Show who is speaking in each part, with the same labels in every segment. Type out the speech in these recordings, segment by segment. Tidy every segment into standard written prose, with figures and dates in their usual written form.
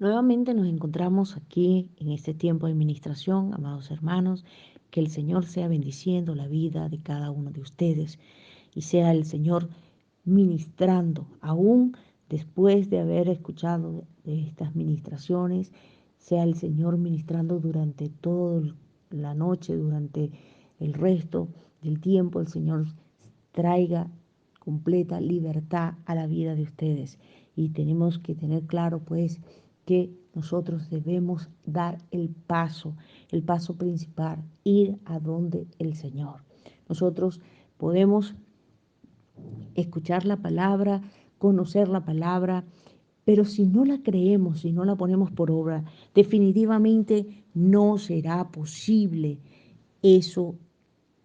Speaker 1: Nuevamente nos encontramos aquí en este tiempo de administración, amados hermanos, que el Señor sea bendiciendo la vida de cada uno de ustedes y sea el Señor ministrando, aún después de haber escuchado de estas ministraciones, sea el Señor ministrando durante toda la noche, durante el resto del tiempo, el Señor traiga completa libertad a la vida de ustedes. Y tenemos que tener claro, pues, que nosotros debemos dar el paso principal, ir a donde el Señor. Nosotros podemos escuchar la palabra, conocer la palabra, pero si no la creemos, si no la ponemos por obra, definitivamente no será posible eso,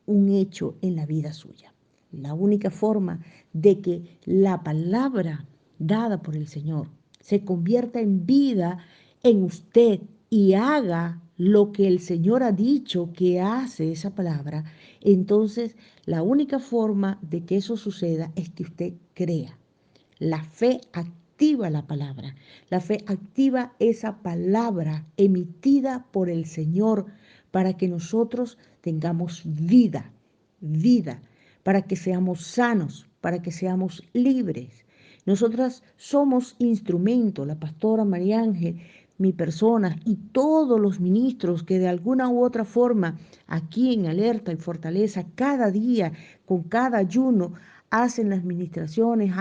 Speaker 1: un hecho en la vida suya. La única forma de que la palabra dada por el Señor se convierta en vida en usted y haga lo que el Señor ha dicho que hace esa palabra, entonces la única forma de que eso suceda es que usted crea. La fe activa la palabra. La fe activa esa palabra emitida por el Señor para que nosotros tengamos vida, para que seamos sanos, para que seamos libres. Nosotras somos instrumento, la pastora María Ángel, mi persona y todos los ministros que de alguna u otra forma aquí en Alerta y Fortaleza, cada día, con cada ayuno, hacen las ministraciones,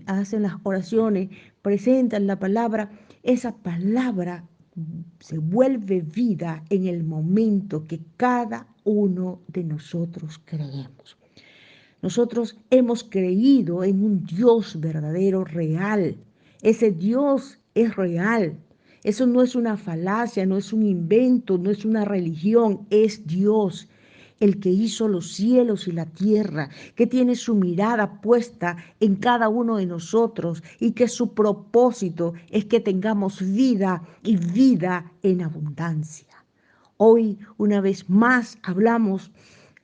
Speaker 1: hacen las oraciones, presentan la palabra. Esa palabra se vuelve vida en el momento que cada uno de nosotros creemos. Nosotros hemos creído en un Dios verdadero, real. Ese Dios es real. Eso no es una falacia, no es un invento, no es una religión, es Dios, el que hizo los cielos y la tierra, que tiene su mirada puesta en cada uno de nosotros y que su propósito es que tengamos vida y vida en abundancia. Hoy, una vez más, hablamos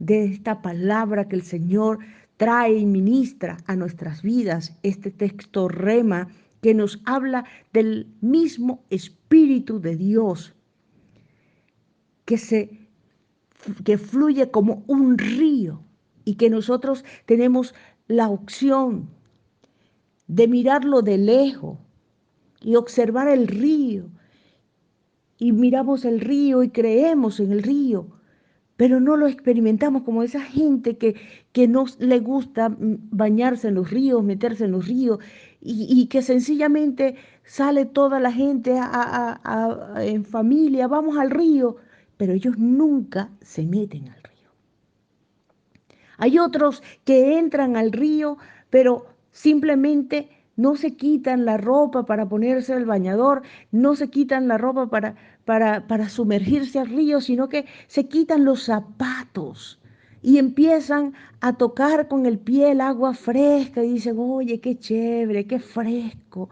Speaker 1: de esta palabra que el Señor trae y ministra a nuestras vidas, este texto rema que nos habla del mismo Espíritu de Dios que, que fluye como un río y que nosotros tenemos la opción de mirarlo de lejos y observar el río. Y miramos el río y creemos en el río, pero no lo experimentamos como esa gente que no le gusta bañarse en los ríos, meterse en los ríos, y que sencillamente sale toda la gente en familia, vamos al río, pero ellos nunca se meten al río. Hay otros que entran al río, pero simplemente no se quitan la ropa para ponerse el bañador, no se quitan la ropa para sumergirse al río, sino que se quitan los zapatos y empiezan a tocar con el pie el agua fresca y dicen, oye, qué chévere, qué fresco,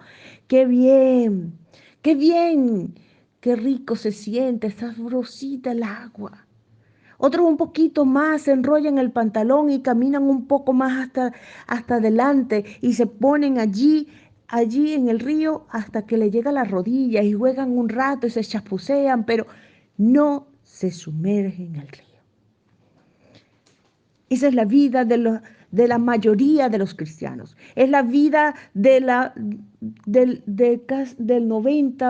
Speaker 1: qué bien, qué rico se siente, está sabrosita el agua. Otros un poquito más se enrollan el pantalón y caminan un poco más hasta adelante y se ponen allí en el río hasta que le llega la rodilla y juegan un rato y se chapucean, pero no se sumergen al río. Esa es la vida de la mayoría de los cristianos. Es la vida del 90,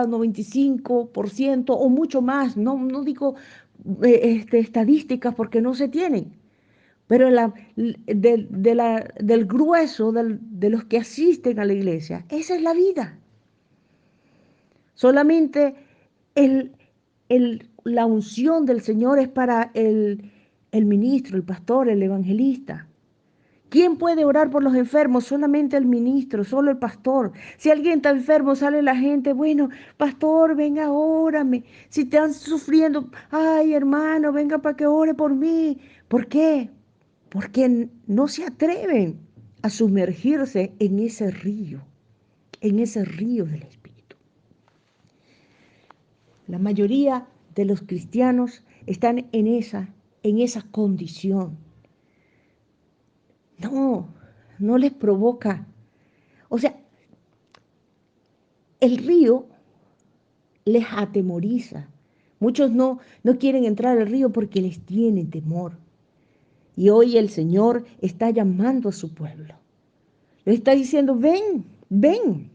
Speaker 1: 95% o mucho más. No digo estadísticas porque no se tienen, pero del grueso de los que asisten a la iglesia, esa es la vida. Solamente la unción del Señor es para el ministro, el pastor, el evangelista. ¿Quién puede orar por los enfermos? Solamente el ministro, solo el pastor. Si alguien está enfermo, sale la gente, bueno, pastor, venga, órame. Si están sufriendo, ay, hermano, venga para que ore por mí. ¿Por qué? Porque no se atreven a sumergirse en ese río del Espíritu. La mayoría de los cristianos están en esa condición. No les provoca. O sea, el río les atemoriza. Muchos no quieren entrar al río porque les tienen temor. Y hoy el Señor está llamando a su pueblo. Le está diciendo, ven, ven.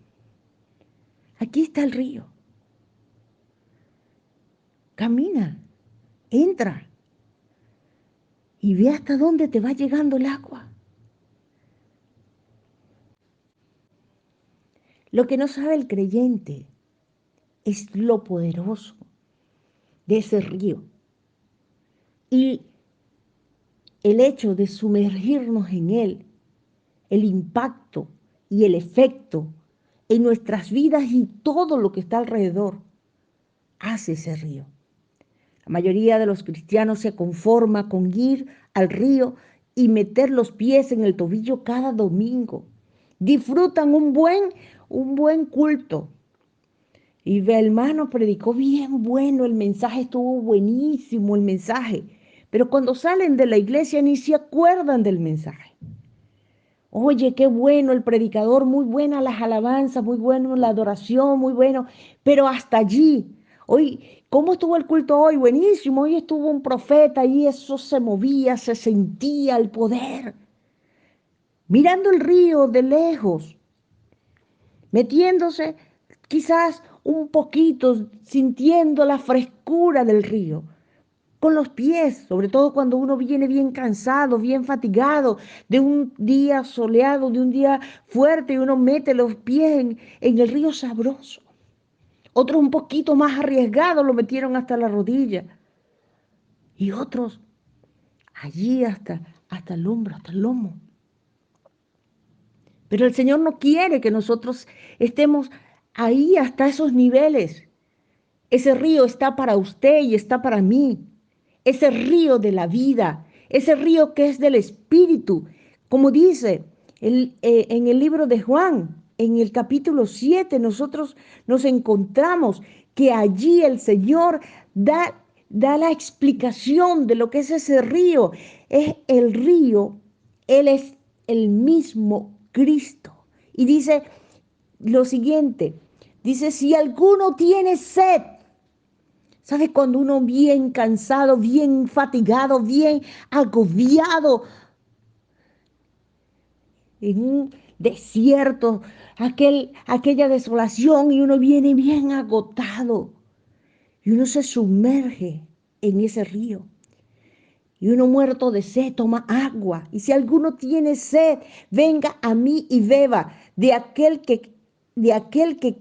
Speaker 1: Aquí está el río. Camina, entra y ve hasta dónde te va llegando el agua. Lo que no sabe el creyente es lo poderoso de ese río. Y el hecho de sumergirnos en él, el impacto y el efecto en nuestras vidas y todo lo que está alrededor, hace ese río. La mayoría de los cristianos se conforma con ir al río y meter los pies en el tobillo cada domingo. Disfrutan un buen culto. Y el hermano predicó bien bueno, el mensaje estuvo buenísimo, el mensaje. Pero cuando salen de la iglesia ni se acuerdan del mensaje. Oye, qué bueno el predicador, muy buena las alabanzas, muy bueno la adoración, muy bueno, pero hasta allí. Hoy, ¿cómo estuvo el culto hoy? Buenísimo, hoy estuvo un profeta y eso se movía, se sentía el poder. Mirando el río de lejos, metiéndose quizás un poquito, sintiendo la frescura del río, con los pies, sobre todo cuando uno viene bien cansado, bien fatigado, de un día soleado, de un día fuerte, y uno mete los pies en el río sabroso. Otros un poquito más arriesgados lo metieron hasta la rodilla. Y otros allí hasta el hombro, hasta el lomo. Pero el Señor no quiere que nosotros estemos ahí hasta esos niveles. Ese río está para usted y está para mí. Ese río de la vida, ese río que es del Espíritu. Como dice en el libro de Juan, en el capítulo 7, nosotros nos encontramos que allí el Señor da la explicación de lo que es ese río. Es el río, Él es el mismo Cristo. Y dice lo siguiente, dice, si alguno tiene sed, ¿sabe cuando uno bien cansado, bien fatigado, bien agobiado, en un desierto, aquella desolación y uno viene bien agotado y uno se sumerge en ese río? Y uno muerto de sed toma agua. Y si alguno tiene sed, venga a mí y beba de aquel que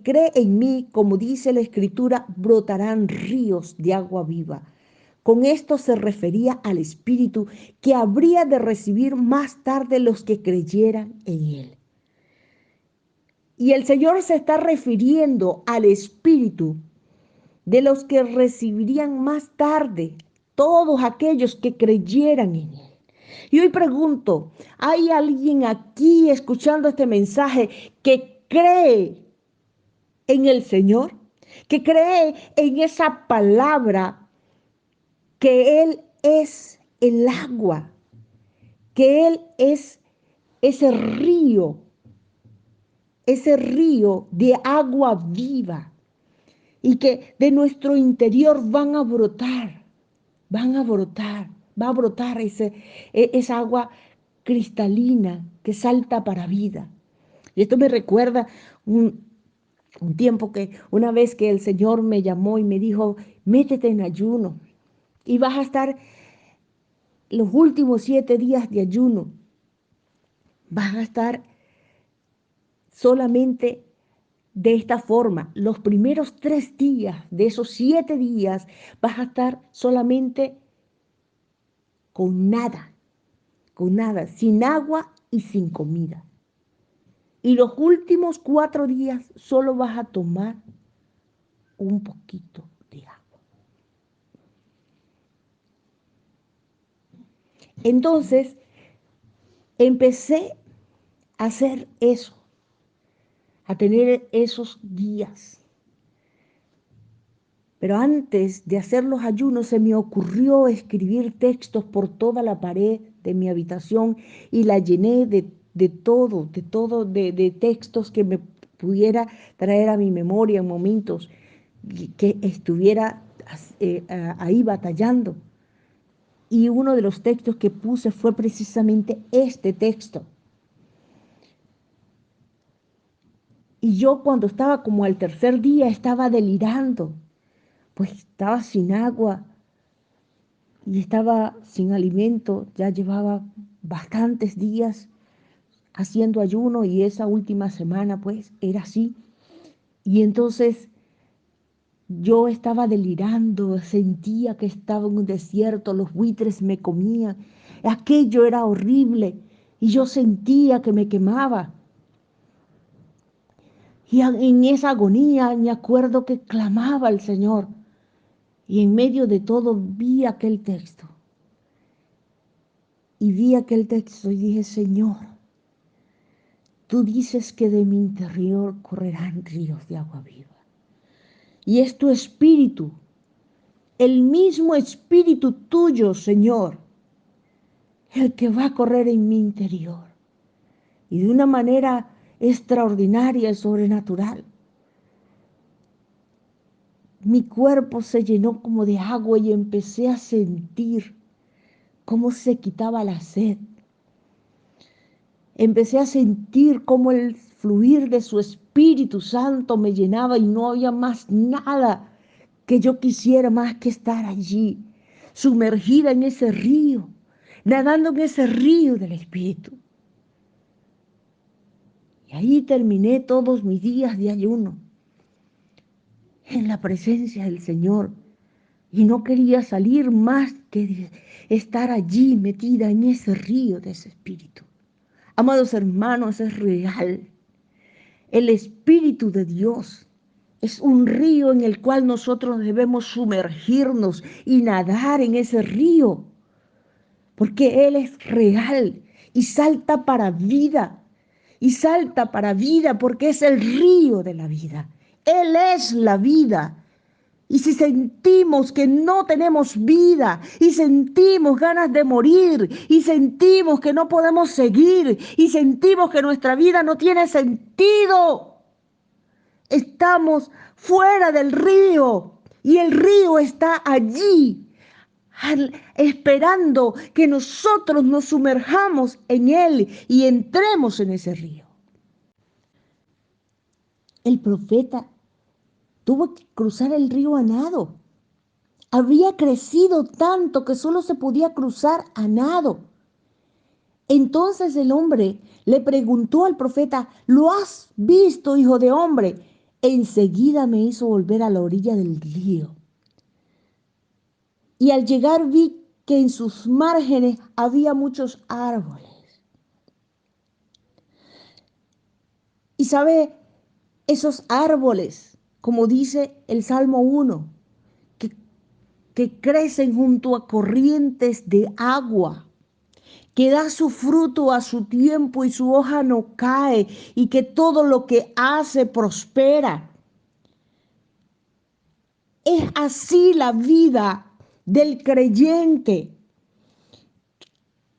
Speaker 1: cree en mí, como dice la Escritura, brotarán ríos de agua viva. Con esto se refería al Espíritu que habría de recibir más tarde los que creyeran en Él. Y el Señor se está refiriendo al Espíritu de los que recibirían más tarde todos aquellos que creyeran en Él. Y hoy pregunto, ¿hay alguien aquí escuchando este mensaje que cree en el Señor? ¿Que cree en esa palabra, que Él es el agua, que Él es ese río de agua viva, y que de nuestro interior va a brotar esa agua cristalina que salta para vida? Y esto me recuerda un tiempo una vez que el Señor me llamó y me dijo, métete en ayuno y vas a estar los últimos 7 días de ayuno. Vas a estar solamente de esta forma. Los primeros 3 días de esos 7 días vas a estar solamente con nada, sin agua y sin comida. Y los últimos 4 días solo vas a tomar un poquito de agua. Entonces, empecé a hacer eso, a tener esos días. Pero antes de hacer los ayunos se me ocurrió escribir textos por toda la pared de mi habitación y la llené de textos que pudiera traer a mi memoria en momentos que estuviera ahí batallando. Y uno de los textos que puse fue precisamente este texto. Y yo cuando estaba como al tercer día estaba delirando, pues estaba sin agua y estaba sin alimento, ya llevaba bastantes días haciendo ayuno y esa última semana pues era así. Y entonces yo estaba delirando, sentía que estaba en un desierto, los buitres me comían, aquello era horrible y yo sentía que me quemaba. Y en esa agonía me acuerdo que clamaba al Señor y en medio de todo vi aquel texto. Y vi aquel texto y dije, Señor, tú dices que de mi interior correrán ríos de agua viva. Y es tu espíritu, el mismo espíritu tuyo, Señor, el que va a correr en mi interior. Y de una manera extraordinaria y sobrenatural. Mi cuerpo se llenó como de agua y empecé a sentir cómo se quitaba la sed. Empecé a sentir cómo el fluir de su Espíritu Santo me llenaba y no había más nada que yo quisiera más que estar allí, sumergida en ese río, nadando en ese río del Espíritu. Y ahí terminé todos mis días de ayuno, en la presencia del Señor. Y no quería salir más que estar allí metida en ese río de ese Espíritu. Amados hermanos, es real. El Espíritu de Dios es un río en el cual nosotros debemos sumergirnos y nadar en ese río, porque Él es real y salta para vida, y salta para vida porque es el río de la vida. Él es la vida. Y si sentimos que no tenemos vida y sentimos ganas de morir y sentimos que no podemos seguir y sentimos que nuestra vida no tiene sentido, estamos fuera del río y el río está allí esperando que nosotros nos sumerjamos en él y entremos en ese río. El profeta tuvo que cruzar el río a nado. Había crecido tanto que solo se podía cruzar a nado. Entonces el hombre le preguntó al profeta, ¿lo has visto, hijo de hombre? Enseguida me hizo volver a la orilla del río. Y al llegar vi que en sus márgenes había muchos árboles. Y sabe, esos árboles, como dice el Salmo 1, que crecen junto a corrientes de agua, que da su fruto a su tiempo y su hoja no cae, y que todo lo que hace prospera. Es así la vida del creyente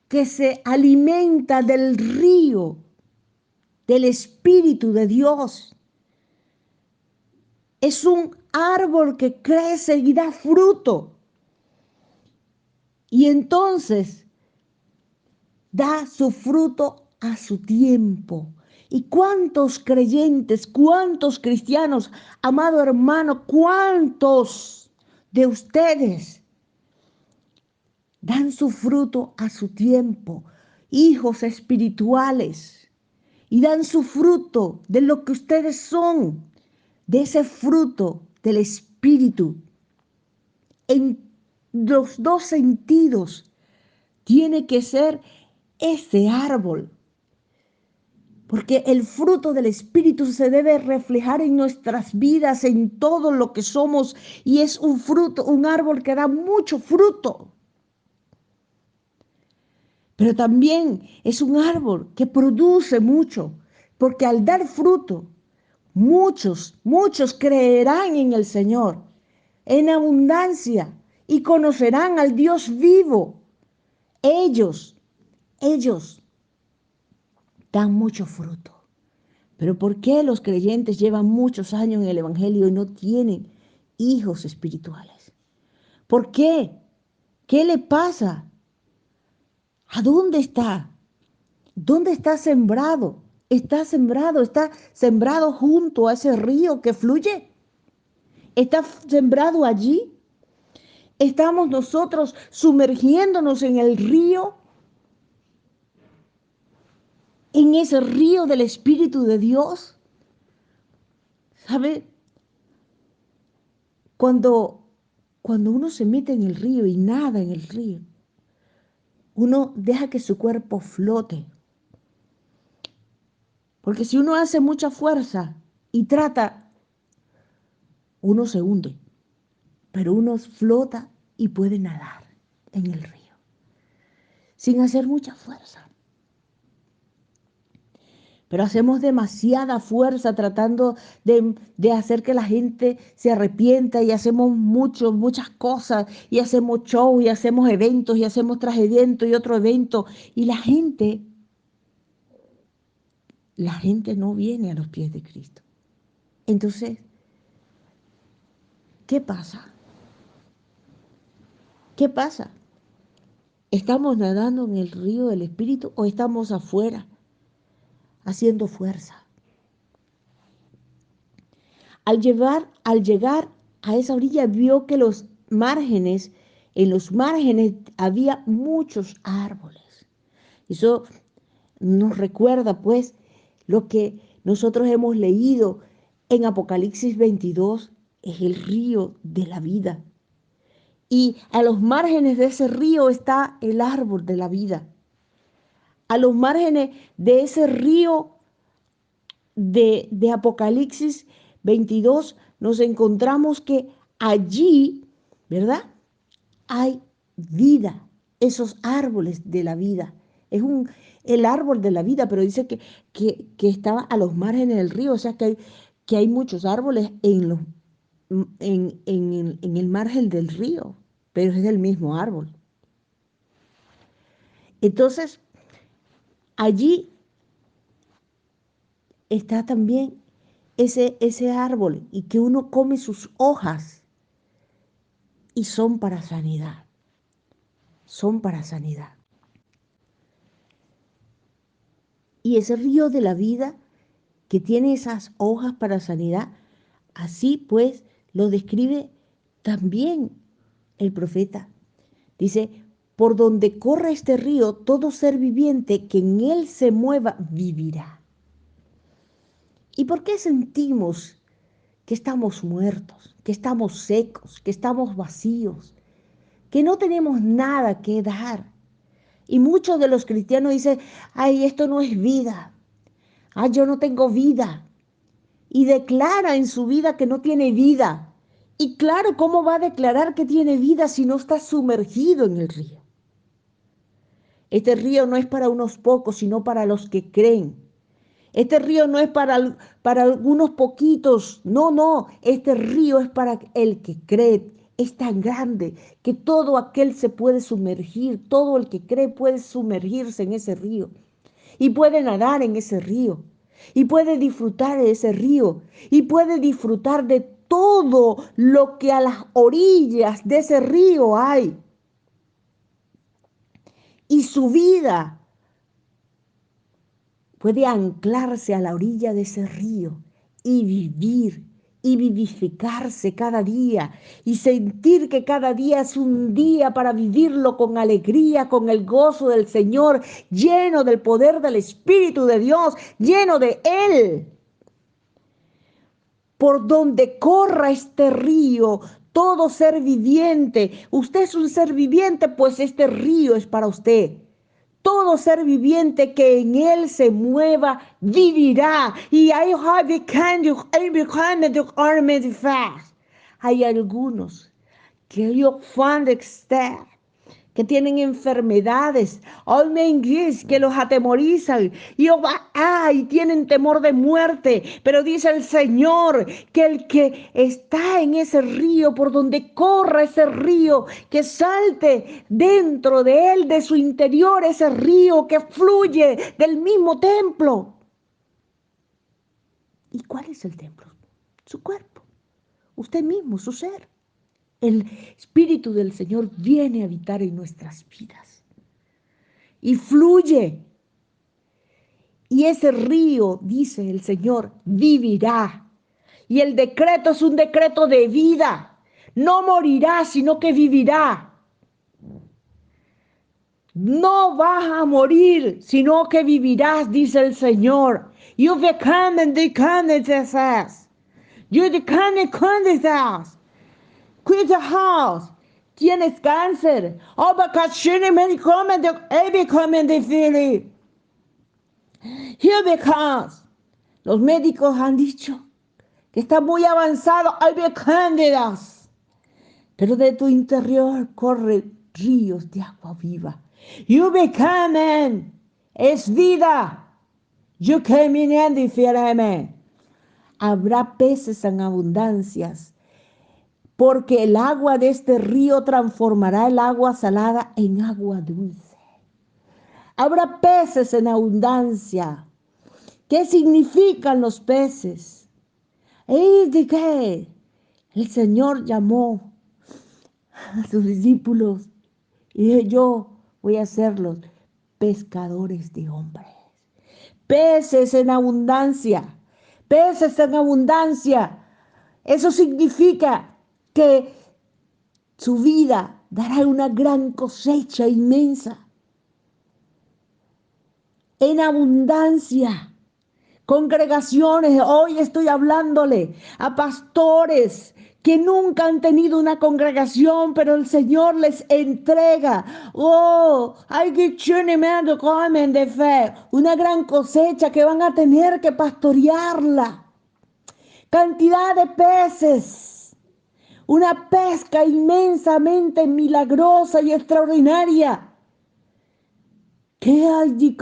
Speaker 1: que se alimenta del río del Espíritu de Dios. Es un árbol que crece y da fruto. Y entonces da su fruto a su tiempo. ¿Y cuántos creyentes, cuántos cristianos, amado hermano, cuántos de ustedes dan su fruto a su tiempo? Hijos espirituales, y dan su fruto de lo que ustedes son, de ese fruto del Espíritu. En los dos sentidos tiene que ser ese árbol, porque el fruto del Espíritu se debe reflejar en nuestras vidas, en todo lo que somos, y es un fruto, un árbol que da mucho fruto. Pero también es un árbol que produce mucho, porque al dar fruto, muchos creerán en el Señor en abundancia y conocerán al Dios vivo. Ellos dan mucho fruto. Pero ¿por qué los creyentes llevan muchos años en el Evangelio y no tienen hijos espirituales? ¿Por qué? ¿Qué le pasa? ¿A dónde está? ¿Dónde está sembrado? Está sembrado junto a ese río que fluye. Está sembrado allí. Estamos nosotros sumergiéndonos en el río, en ese río del Espíritu de Dios. ¿Sabe? Cuando uno se mete en el río y nada en el río, uno deja que su cuerpo flote. Porque si uno hace mucha fuerza y trata, uno se hunde. Pero uno flota y puede nadar en el río, sin hacer mucha fuerza. Pero hacemos demasiada fuerza tratando de hacer que la gente se arrepienta y hacemos muchas cosas y hacemos show y hacemos eventos y hacemos tras evento y otro evento. Y la gente no viene a los pies de Cristo. Entonces, ¿qué pasa? ¿Qué pasa? ¿Estamos nadando en el río del Espíritu o estamos afuera haciendo fuerza? Al llegar a esa orilla vio que en los márgenes había muchos árboles. Eso nos recuerda pues lo que nosotros hemos leído en Apocalipsis 22, es el río de la vida. Y a los márgenes de ese río está el árbol de la vida. A los márgenes de ese río de Apocalipsis 22 nos encontramos que allí, ¿verdad? Hay vida, esos árboles de la vida. Es el árbol de la vida, pero dice que estaba a los márgenes del río, o sea que hay muchos árboles en el margen del río, pero es del mismo árbol. Entonces, allí está también ese árbol y que uno come sus hojas y son para sanidad, son para sanidad. Y ese río de la vida que tiene esas hojas para sanidad, así pues lo describe también el profeta. Dice, por donde corra este río, todo ser viviente que en él se mueva vivirá. ¿Y por qué sentimos que estamos muertos, que estamos secos, que estamos vacíos, que no tenemos nada que dar? Y muchos de los cristianos dicen, ay, esto no es vida, ay, yo no tengo vida. Y declara en su vida que no tiene vida. Y claro, ¿cómo va a declarar que tiene vida si no está sumergido en el río? Este río no es para unos pocos, sino para los que creen. Este río no es para algunos poquitos, no, este río es para el que cree. Es tan grande que todo aquel se puede sumergir, todo el que cree puede sumergirse en ese río y puede nadar en ese río y puede disfrutar de ese río y puede disfrutar de todo lo que a las orillas de ese río hay. Y su vida puede anclarse a la orilla de ese río y vivir y vivificarse cada día y sentir que cada día es un día para vivirlo con alegría, con el gozo del Señor, lleno del poder del Espíritu de Dios, lleno de Él. Por donde corra este río, todo ser viviente, usted es un ser viviente, pues este río es para usted. Todo ser viviente que en él se mueva vivirá. Y hay algunos que ellos van a estar, que tienen enfermedades, que los atemorizan y tienen temor de muerte. Pero dice el Señor que el que está en ese río, por donde corra ese río, que salte dentro de él, de su interior, ese río que fluye del mismo templo. ¿Y cuál es el templo? Su cuerpo, usted mismo, su ser. El Espíritu del Señor viene a habitar en nuestras vidas y fluye. Y ese río, dice el Señor, vivirá. Y el decreto es un decreto de vida. No morirá, sino que vivirá. No vas a morir, sino que vivirás, dice el Señor. You become and become it says. You become and candidates. Quit the house. Tienes cáncer. Oh, because me come the become the feeling. Here because los médicos han dicho que está muy avanzado. I be candidates. Pero de tu interior corren ríos de agua viva. You become es vida. You came in and the habrá peces en abundancias, porque el agua de este río transformará el agua salada en agua dulce. Habrá peces en abundancia. ¿Qué significan los peces? Es de que el Señor llamó a sus discípulos y dijo, yo voy a hacerlos pescadores de hombres. Peces en abundancia, peces en abundancia. Eso significa que su vida dará una gran cosecha inmensa. En abundancia. Congregaciones, hoy estoy hablándole a pastores que nunca han tenido una congregación, pero el Señor les entrega, hay que comen de fe, una gran cosecha que van a tener que pastorearla. Cantidad de peces, una pesca inmensamente milagrosa y extraordinaria. ¿Qué hay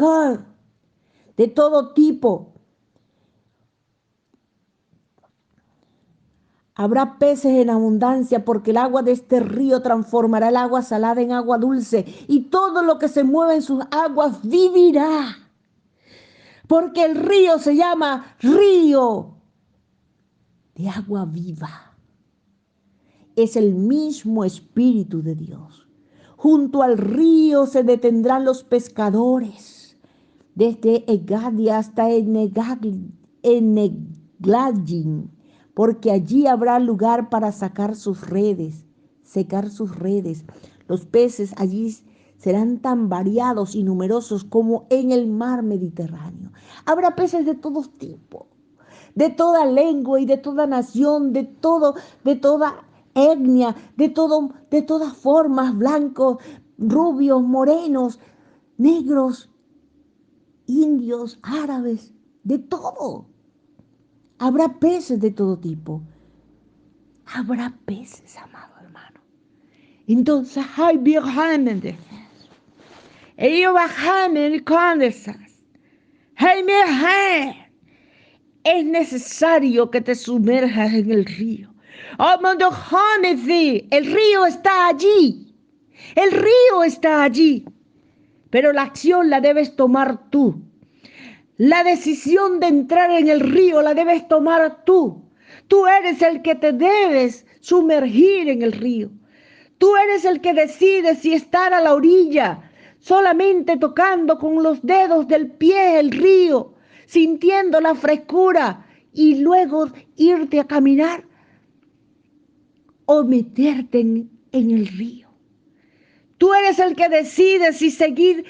Speaker 1: de todo tipo? Habrá peces en abundancia porque el agua de este río transformará el agua salada en agua dulce y todo lo que se mueve en sus aguas vivirá. Porque el río se llama río de agua viva. Es el mismo Espíritu de Dios. Junto al río se detendrán los pescadores, desde Egadi hasta Eneglayin, porque allí habrá lugar para secar sus redes. Los peces allí serán tan variados y numerosos como en el mar Mediterráneo. Habrá peces de todo tipo, de toda lengua y de toda nación, de toda etnia, de todas formas, blancos, rubios, morenos, negros, indios, árabes, de todo. Habrá peces de todo tipo. Habrá peces, amado hermano. Entonces, hay viajantes de fe. Ellos bajan en condesas. Hey, es necesario que te sumerjas en el río. El río está allí. El río está allí. Pero la acción la debes tomar tú. La decisión de entrar en el río la debes tomar tú. Tú eres el que te debes sumergir en el río. Tú eres el que decide si estar a la orilla, solamente tocando con los dedos del pie el río, sintiendo la frescura y luego irte a caminar o meterte en el río. Tú eres el que decide si seguir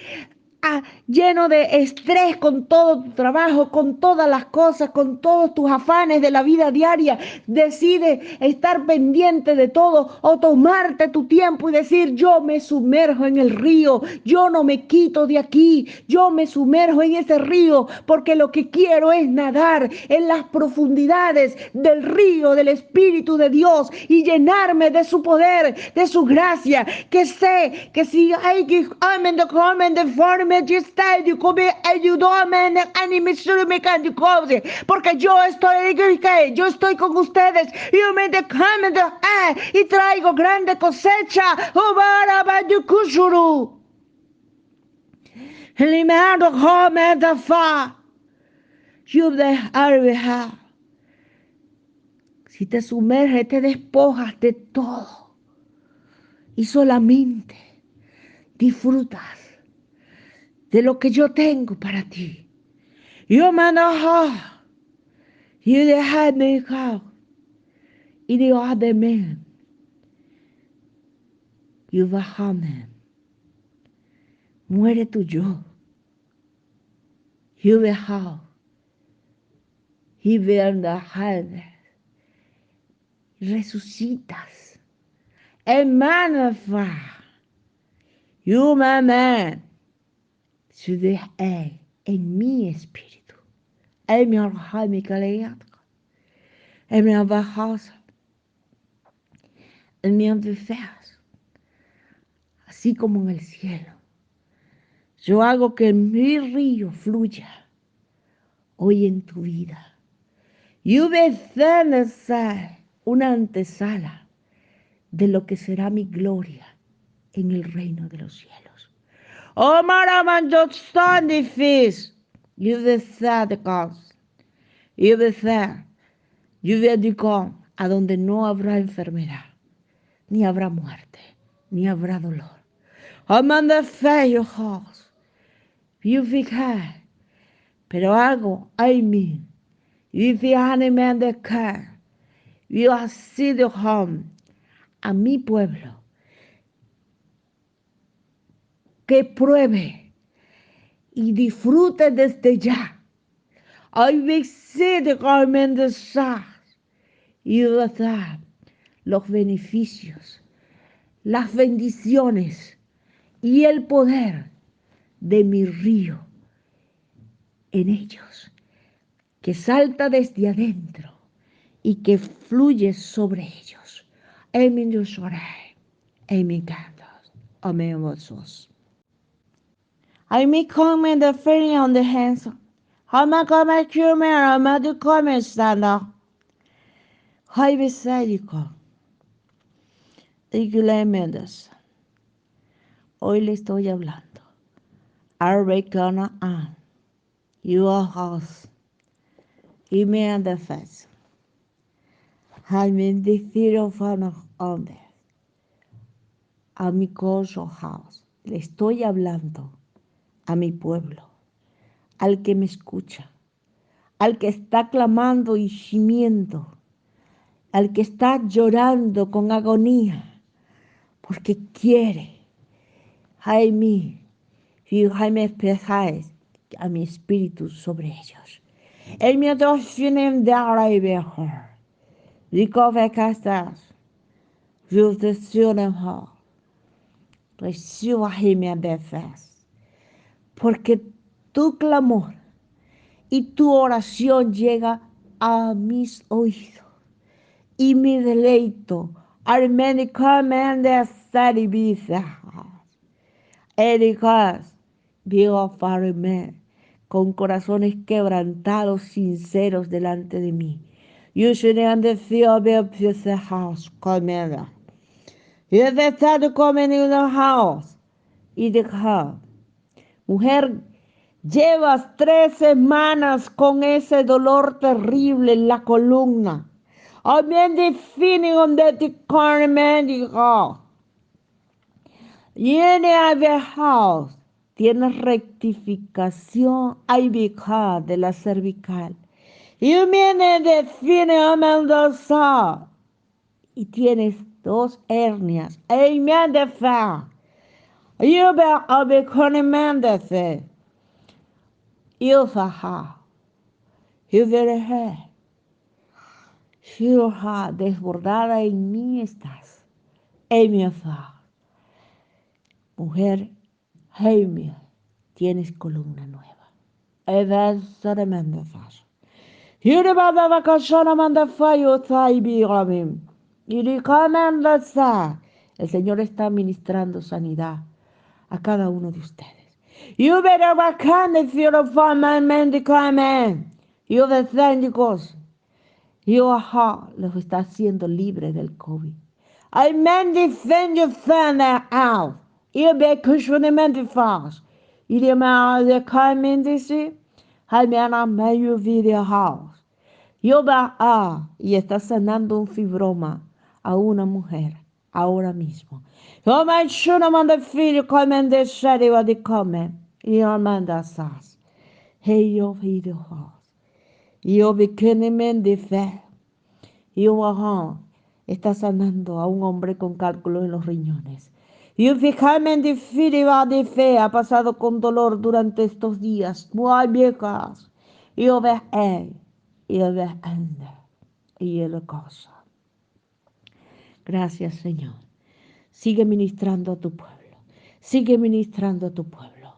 Speaker 1: lleno de estrés con todo tu trabajo, con todas las cosas, con todos tus afanes de la vida diaria. Decide estar pendiente de todo o tomarte tu tiempo y decir, yo me sumerjo en el río, yo no me quito de aquí, yo me sumerjo en ese río porque lo que quiero es nadar en las profundidades del río del Espíritu de Dios y llenarme de su poder, de su gracia, que sé que si hay que porque yo estoy con ustedes y traigo grande cosecha. Si te sumerges, te despojas de todo y solamente disfrutas de lo que yo tengo para ti. Yo me enojo y déjame y Dios de mí. Y bájame. Muere tu yo. Y bajado. Y verdad. Resucitas. Hermano, yo me amé. En mi espíritu. En mi alma, mi calidad. En mi bajas. En mi antifaz. Así como en el cielo. Yo hago que mi río fluya hoy en tu vida. Y ser una antesala de lo que será mi gloria en el reino de los cielos. Oh, Maraman, yo stand fish. You ser de cause. You ser. You dedico a donde no habrá enfermedad, ni habrá muerte, ni habrá dolor. Amanda fe your house. You fijai. Pero algo hay mí. Y fíjate de que yo he sido home a mi pueblo que pruebe y disfrute desde ya. Hay visito realmente y dar los beneficios, las bendiciones y el poder de mi río en ellos, que salta desde adentro y que fluye sobre ellos. Amén, yo lloré. Amén, cantos. Amén, vosotros. I me come the feeling on the hands. How am I come to me? I'm at the comment stand up. Hay besádico. Y que le Mendes. Hoy le estoy hablando. Arbecana an. Your house. Y me and the face. I'm in the fear of an on there. A mi coso house. Le estoy hablando a mi pueblo, al que me escucha, al que está clamando y gimiendo, al que está llorando con agonía, porque quiere, Jaime, y Jaime expresáis a mi espíritu sobre ellos. El mío tiene de arriba, digo que castas, yo deseo recibo a Jaime de faz, porque tu clamor y tu oración llega a mis oídos y mi deleito al medicamento de servicio. Ericas, Dios, farme con corazones quebrantados, sinceros delante de mí. You should understand the house, comida. Y de estar comiendo en el house. Y de mujer, llevas 3 semanas con ese dolor terrible en la columna. Amén, definición de ti carmen, dijo. Viene a house. Tienes rectificación IBK de la cervical. Y viene definición y tienes 2 hernias. Amén, de fe. You be a be conimendese. You faja. You very hair. You ha desbordada en mí estás. Amy fa. Mujer, Jaime, tienes columna nueva. Eves solamente faz. You the baba vacaciona manda fayo taibi ramim. Y le comanda sa. El Señor está ministrando sanidad a cada uno de ustedes. You better work on if you're a farmer, man, the man. You the thank you los está haciendo libre del COVID. I man defend your family out. You be cushioning the fast. You the man the come in this. I man I may you video house. Jehová y está sanando un fibroma a una mujer ahora mismo. Jehová yo manda filho come de shariva de come. Y manda sas. Hey yo video has. Yo bekenemen de fe. Jehová está sanando a un hombre con cálculos en los riñones. Y fijamente de fe ha pasado con dolor durante estos días. Muy viejas. Y ve él. Y ve anda. Y él cosa. Gracias, Señor. Sigue ministrando a tu pueblo. Sigue ministrando a tu pueblo.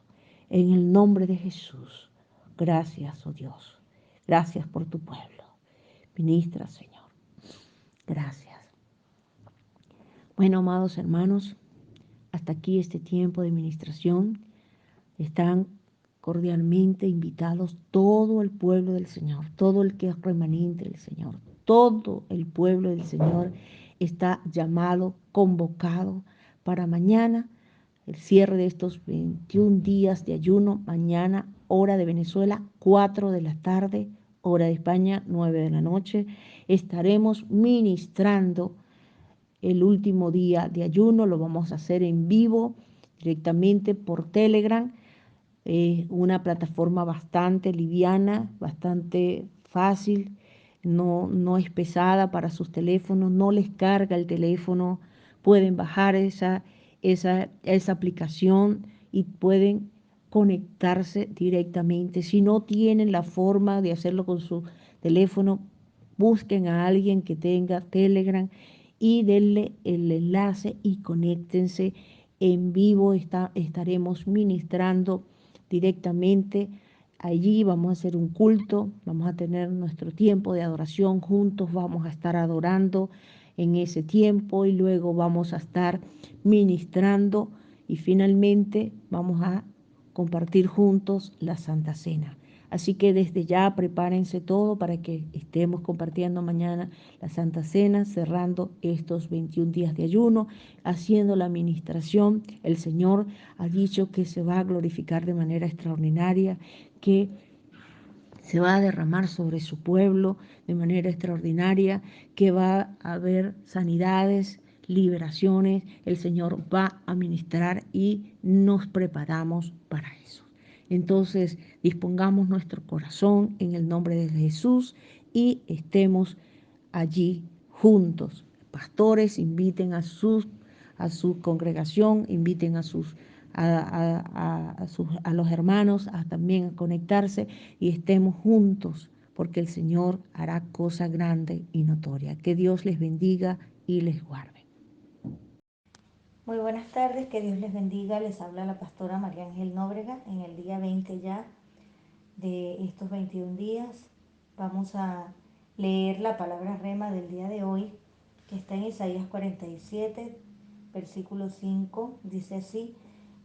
Speaker 1: En el nombre de Jesús. Gracias, oh Dios. Gracias por tu pueblo. Ministra, Señor. Gracias. Bueno, amados hermanos, hasta aquí este tiempo de ministración. Están cordialmente invitados todo el pueblo del Señor, todo el que es remanente del Señor, todo el pueblo del Señor está llamado, convocado para mañana, el cierre de estos 21 días de ayuno, mañana, hora de Venezuela, 4 de la tarde, hora de España, 9 de la noche, estaremos ministrando el último día de ayuno, lo vamos a hacer en vivo, directamente por Telegram, una plataforma bastante liviana, bastante fácil, no es pesada para sus teléfonos, no les carga el teléfono, pueden bajar esa aplicación y pueden conectarse directamente. Si no tienen la forma de hacerlo con su teléfono, busquen a alguien que tenga Telegram y denle el enlace y conéctense en vivo. Estaremos ministrando directamente allí, vamos a hacer un culto, vamos a tener nuestro tiempo de adoración juntos, vamos a estar adorando en ese tiempo y luego vamos a estar ministrando y finalmente vamos a compartir juntos la Santa Cena. Así que desde ya prepárense todo para que estemos compartiendo mañana la Santa Cena, cerrando estos 21 días de ayuno, haciendo la administración. El Señor ha dicho que se va a glorificar de manera extraordinaria, que se va a derramar sobre su pueblo de manera extraordinaria, que va a haber sanidades, liberaciones. El Señor va a ministrar y nos preparamos para eso. Entonces, dispongamos nuestro corazón en el nombre de Jesús y estemos allí juntos. Pastores, inviten a su congregación, inviten a los hermanos también a conectarse y estemos juntos, porque el Señor hará cosa grande y notoria. Que Dios les bendiga y les guarde.
Speaker 2: Muy buenas tardes, que Dios les bendiga. Les habla la pastora María Ángel Nóbrega en el día 20 ya de estos 21 días. Vamos a leer la palabra rema del día de hoy, que está en Isaías 47, versículo 5. Dice así: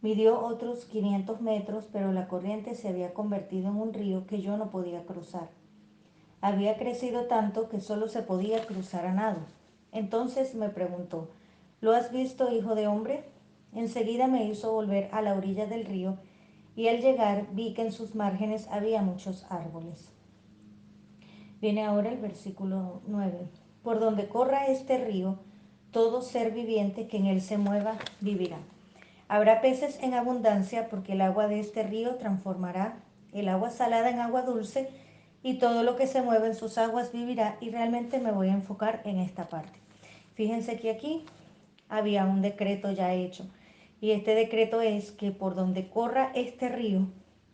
Speaker 2: midió otros 500 metros, pero la corriente se había convertido en un río que yo no podía cruzar. Había crecido tanto que solo se podía cruzar a nado. Entonces me preguntó: ¿lo has visto, hijo de hombre? Enseguida me hizo volver a la orilla del río, y al llegar vi que en sus márgenes había muchos árboles. Viene ahora el versículo 9. Por donde corra este río, todo ser viviente que en él se mueva vivirá. Habrá peces en abundancia, porque el agua de este río transformará el agua salada en agua dulce, y todo lo que se mueve en sus aguas vivirá. Y realmente me voy a enfocar en esta parte. Fíjense que aquí había un decreto ya hecho, y este decreto es que por donde corra este río,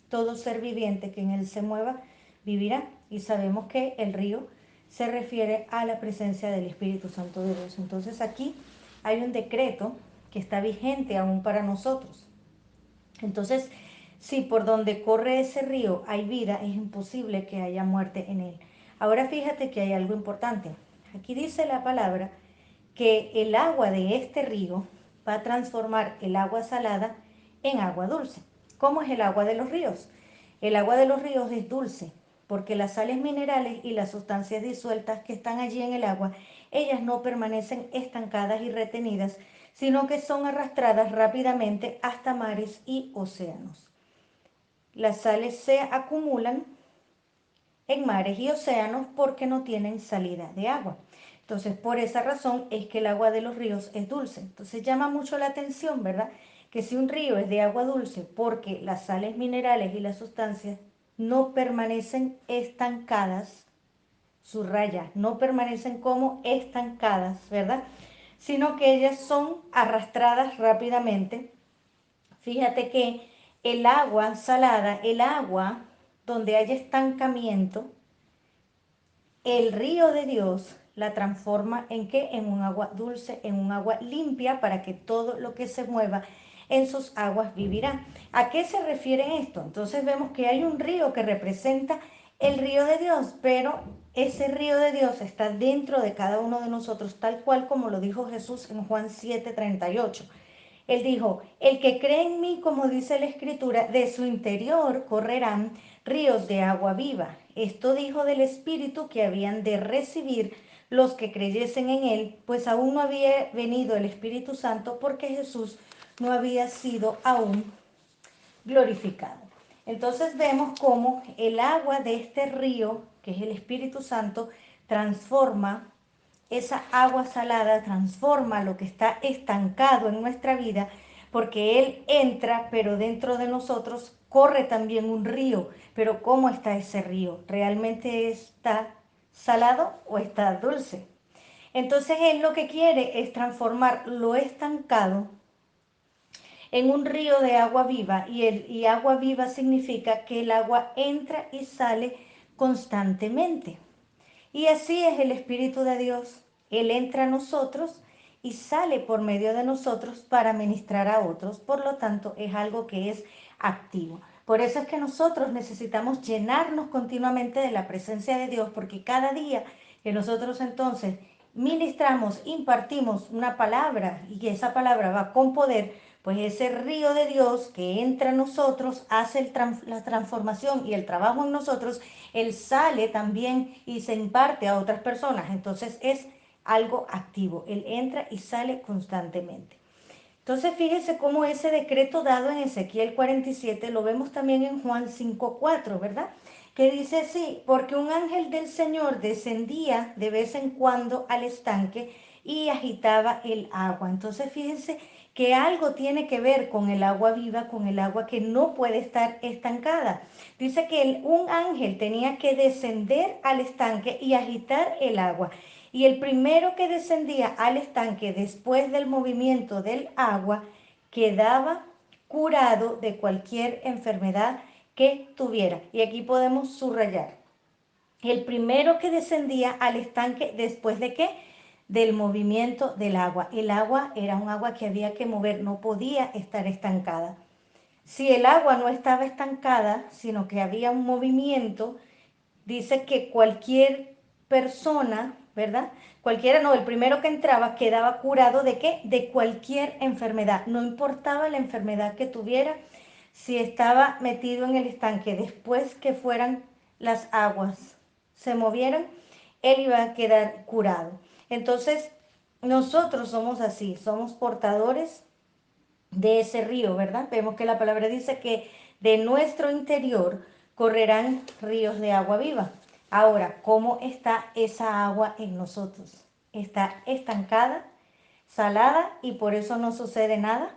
Speaker 2: todo ser viviente que en él se mueva vivirá. Y sabemos que el río se refiere a la presencia del Espíritu Santo de Dios. Entonces aquí hay un decreto que está vigente aún para nosotros. Entonces, si por donde corre ese río hay vida, es imposible que haya muerte en él. Ahora fíjate que hay algo importante. Aquí dice la palabra que el agua de este río va a transformar el agua salada en agua dulce. ¿Cómo es el agua de los ríos? El agua de los ríos es dulce porque las sales minerales y las sustancias disueltas que están allí en el agua, ellas no permanecen estancadas y retenidas, sino que son arrastradas rápidamente hasta mares y océanos. Las sales se acumulan en mares y océanos porque no tienen salida de agua. Entonces, por esa razón es que el agua de los ríos es dulce. Entonces, llama mucho la atención, ¿verdad? Que si un río es de agua dulce porque las sales minerales y las sustancias no permanecen estancadas, subraya, no permanecen como estancadas, ¿verdad? Sino que ellas son arrastradas rápidamente. Fíjate que el agua salada, el agua donde haya estancamiento, el río de Dios la transforma en qué? En un agua dulce, en un agua limpia para que todo lo que se mueva en sus aguas vivirá. ¿A qué se refiere esto? Entonces vemos que hay un río que representa el río de Dios, pero ese río de Dios está dentro de cada uno de nosotros, tal cual como lo dijo Jesús en Juan 7:38. Él dijo, el que cree en mí, como dice la escritura, de su interior correrán ríos de agua viva. Esto dijo del Espíritu que habían de recibir los que creyesen en él, pues aún no había venido el Espíritu Santo porque Jesús no había sido aún glorificado. Entonces vemos cómo el agua de este río, que es el Espíritu Santo, transforma esa agua salada, transforma lo que está estancado en nuestra vida, porque Él entra, pero dentro de nosotros corre también un río. Pero ¿cómo está ese río? ¿Realmente está salado o está dulce? Entonces Él lo que quiere es transformar lo estancado en un río de agua viva, y agua viva significa que el agua entra y sale constantemente. Y así es el Espíritu de Dios. Él entra a nosotros y sale por medio de nosotros para ministrar a otros. Por lo tanto, es algo que es activo. Por eso es que nosotros necesitamos llenarnos continuamente de la presencia de Dios, porque cada día que nosotros entonces ministramos, impartimos una palabra y que esa palabra va con poder, pues ese río de Dios que entra a nosotros hace la transformación y el trabajo en nosotros. Él sale también y se imparte a otras personas. Entonces es algo activo. Él entra y sale constantemente. Entonces fíjese cómo ese decreto dado en Ezequiel 47 lo vemos también en Juan 5:4, ¿verdad? Que dice así, porque un ángel del Señor descendía de vez en cuando al estanque y agitaba el agua. Entonces fíjense que algo tiene que ver con el agua viva, con el agua que no puede estar estancada. Dice que un ángel tenía que descender al estanque y agitar el agua. Y el primero que descendía al estanque después del movimiento del agua quedaba curado de cualquier enfermedad que tuviera. Y aquí podemos subrayar. El primero que descendía al estanque después de qué? Del movimiento del agua. El agua era un agua que había que mover, no podía estar estancada. Si el agua no estaba estancada, sino que había un movimiento, dice que cualquier persona, ¿verdad? Cualquiera, no, el primero que entraba quedaba curado de qué? De cualquier enfermedad. No importaba la enfermedad que tuviera, si estaba metido en el estanque, después que fueran las aguas, se movieran, él iba a quedar curado. Entonces, nosotros somos así, somos portadores de ese río, ¿verdad? Vemos que la palabra dice que de nuestro interior correrán ríos de agua viva. Ahora, ¿cómo está esa agua en nosotros? ¿Está estancada, salada y por eso no sucede nada?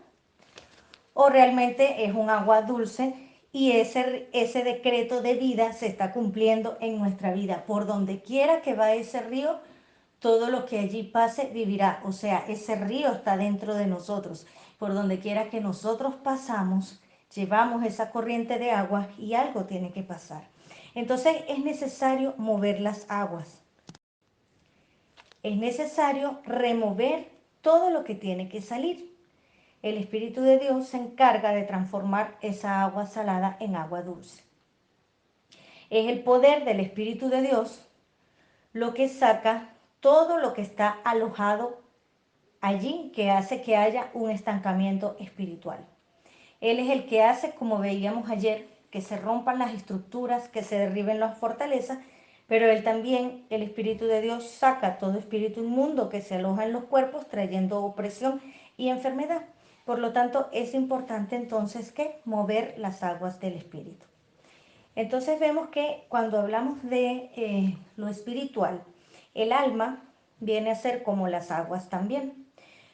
Speaker 2: ¿O realmente es un agua dulce y ese decreto de vida se está cumpliendo en nuestra vida? Por donde quiera que va ese río, todo lo que allí pase vivirá. O sea, ese río está dentro de nosotros. Por donde quiera que nosotros pasamos, llevamos esa corriente de agua y algo tiene que pasar. Entonces es necesario mover las aguas. Es necesario remover todo lo que tiene que salir. El Espíritu de Dios se encarga de transformar esa agua salada en agua dulce. Es el poder del Espíritu de Dios lo que saca todo lo que está alojado allí, que hace que haya un estancamiento espiritual. Él es el que hace, como veíamos ayer, que se rompan las estructuras, que se derriben las fortalezas, pero Él también, el Espíritu de Dios, saca todo espíritu inmundo que se aloja en los cuerpos, trayendo opresión y enfermedad. Por lo tanto, es importante entonces que mover las aguas del Espíritu. Entonces vemos que cuando hablamos de lo espiritual, el alma viene a ser como las aguas también.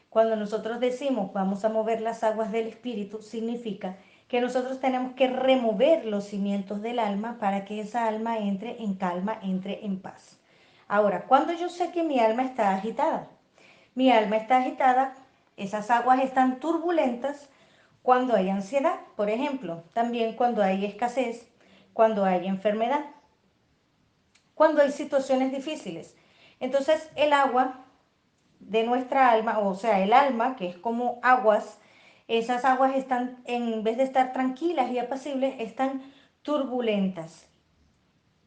Speaker 2: Cuando nosotros decimos vamos a mover las aguas del espíritu, significa que nosotros tenemos que remover los cimientos del alma para que esa alma entre en calma, entre en paz. Ahora, cuando yo sé que mi alma está agitada, mi alma está agitada, esas aguas están turbulentas cuando hay ansiedad, por ejemplo, también cuando hay escasez, cuando hay enfermedad, cuando hay situaciones difíciles. Entonces el agua de nuestra alma, o sea, el alma, que es como aguas, esas aguas están, en vez de estar tranquilas y apacibles, están turbulentas.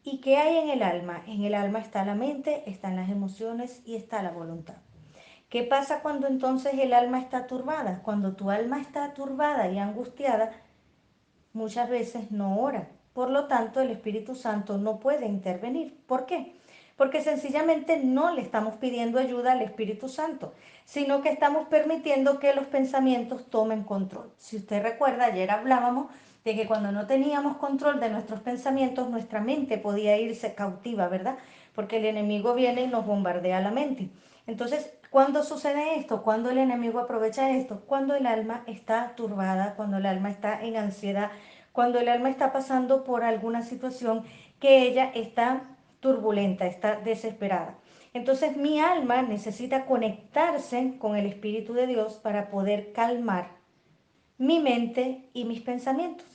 Speaker 2: ¿Y qué hay en el alma? En el alma está la mente, están las emociones y está la voluntad. ¿Qué pasa cuando entonces el alma está turbada? Cuando tu alma está turbada y angustiada, muchas veces no ora. Por lo tanto, el Espíritu Santo no puede intervenir. ¿Por qué? Porque sencillamente no le estamos pidiendo ayuda al Espíritu Santo, sino que estamos permitiendo que los pensamientos tomen control. Si usted recuerda, ayer hablábamos de que cuando no teníamos control de nuestros pensamientos, nuestra mente podía irse cautiva, ¿verdad? Porque el enemigo viene y nos bombardea la mente. Entonces, ¿cuándo sucede esto? ¿Cuándo el enemigo aprovecha esto? Cuando el alma está turbada, cuando el alma está en ansiedad, cuando el alma está pasando por alguna situación que ella está turbulenta, está desesperada. Entonces mi alma necesita conectarse con el Espíritu de Dios para poder calmar mi mente y mis pensamientos,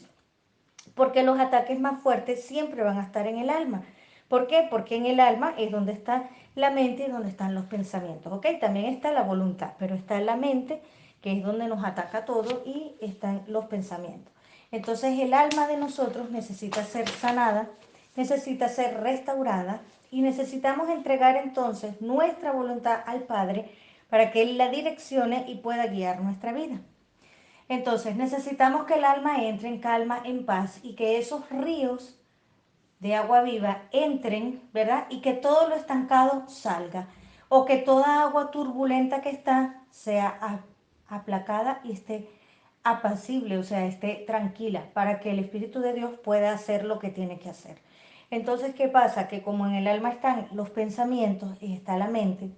Speaker 2: porque los ataques más fuertes siempre van a estar en el alma. ¿Por qué? Porque en el alma es donde está la mente y donde están los pensamientos, ¿ok? También está la voluntad, pero está la mente, que es donde nos ataca todo, y están los pensamientos. Entonces el alma de nosotros necesita ser sanada, necesita ser restaurada y necesitamos entregar entonces nuestra voluntad al Padre para que Él la direccione y pueda guiar nuestra vida. Entonces necesitamos que el alma entre en calma, en paz y que esos ríos de agua viva entren, ¿verdad? Y que todo lo estancado salga. O que toda agua turbulenta que está sea aplacada y esté apacible, o sea, esté tranquila, para que el Espíritu de Dios pueda hacer lo que tiene que hacer. Entonces, ¿qué pasa? Que como en el alma están los pensamientos y está la mente,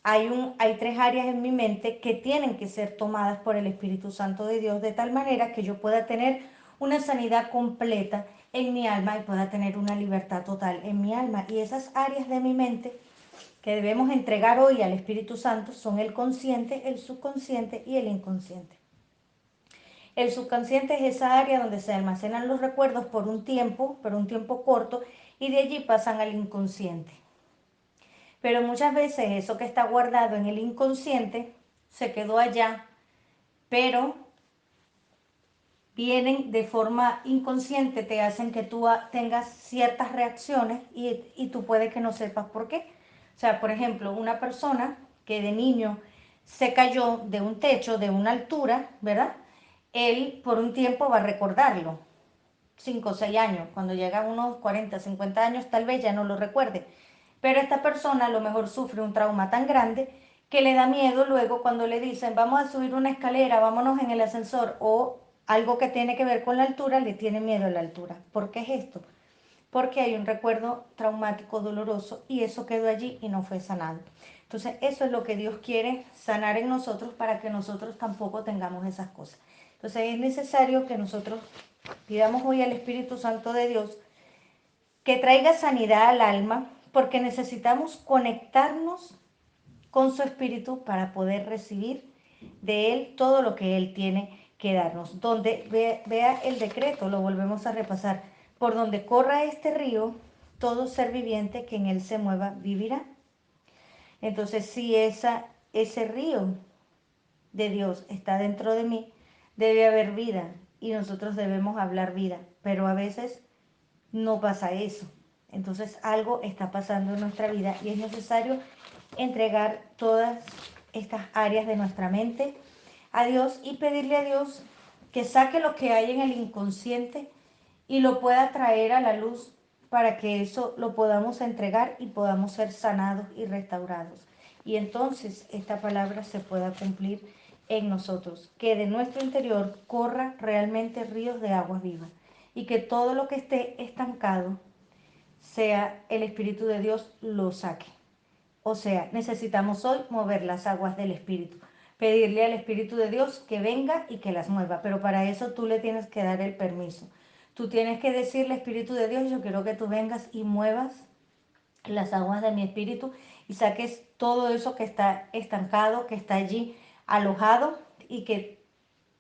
Speaker 2: hay tres áreas en mi mente que tienen que ser tomadas por el Espíritu Santo de Dios de tal manera que yo pueda tener una sanidad completa en mi alma y pueda tener una libertad total en mi alma. Y esas áreas de mi mente que debemos entregar hoy al Espíritu Santo son el consciente, el subconsciente y el inconsciente. El subconsciente es esa área donde se almacenan los recuerdos por un tiempo corto, y de allí pasan al inconsciente. Pero muchas veces eso que está guardado en el inconsciente se quedó allá, pero vienen de forma inconsciente, te hacen que tú tengas ciertas reacciones y tú puedes que no sepas por qué. O sea, por ejemplo, una persona que de niño se cayó de un techo, de una altura, ¿verdad? Él por un tiempo va a recordarlo, 5 o 6 años, cuando llega a unos 40, 50 años, tal vez ya no lo recuerde. Pero esta persona a lo mejor sufre un trauma tan grande que le da miedo luego cuando le dicen vamos a subir una escalera, vámonos en el ascensor o algo que tiene que ver con la altura, le tiene miedo a la altura. ¿Por qué es esto? Porque hay un recuerdo traumático doloroso y eso quedó allí y no fue sanado. Entonces eso es lo que Dios quiere sanar en nosotros para que nosotros tampoco tengamos esas cosas. Entonces es necesario que nosotros pidamos hoy al Espíritu Santo de Dios que traiga sanidad al alma, porque necesitamos conectarnos con su espíritu para poder recibir de él todo lo que él tiene que darnos. Donde vea el decreto, lo volvemos a repasar, por donde corra este río, todo ser viviente que en él se mueva vivirá. Entonces, si ese río de Dios está dentro de mí, debe haber vida y nosotros debemos hablar vida, pero a veces no pasa eso. Entonces algo está pasando en nuestra vida y es necesario entregar todas estas áreas de nuestra mente a Dios y pedirle a Dios que saque lo que hay en el inconsciente y lo pueda traer a la luz para que eso lo podamos entregar y podamos ser sanados y restaurados. Y entonces esta palabra se pueda cumplir en nosotros, que de nuestro interior corra realmente ríos de aguas vivas. y que todo lo que esté estancado sea el Espíritu de Dios lo saque. O sea, necesitamos hoy mover las aguas del Espíritu, pedirle al Espíritu de Dios que venga y que las mueva, pero para eso tú le tienes que dar el permiso. Tú tienes que decirle, Espíritu de Dios, yo quiero que tú vengas y muevas las aguas de mi espíritu y saques todo eso que está estancado, que está allí alojado, y que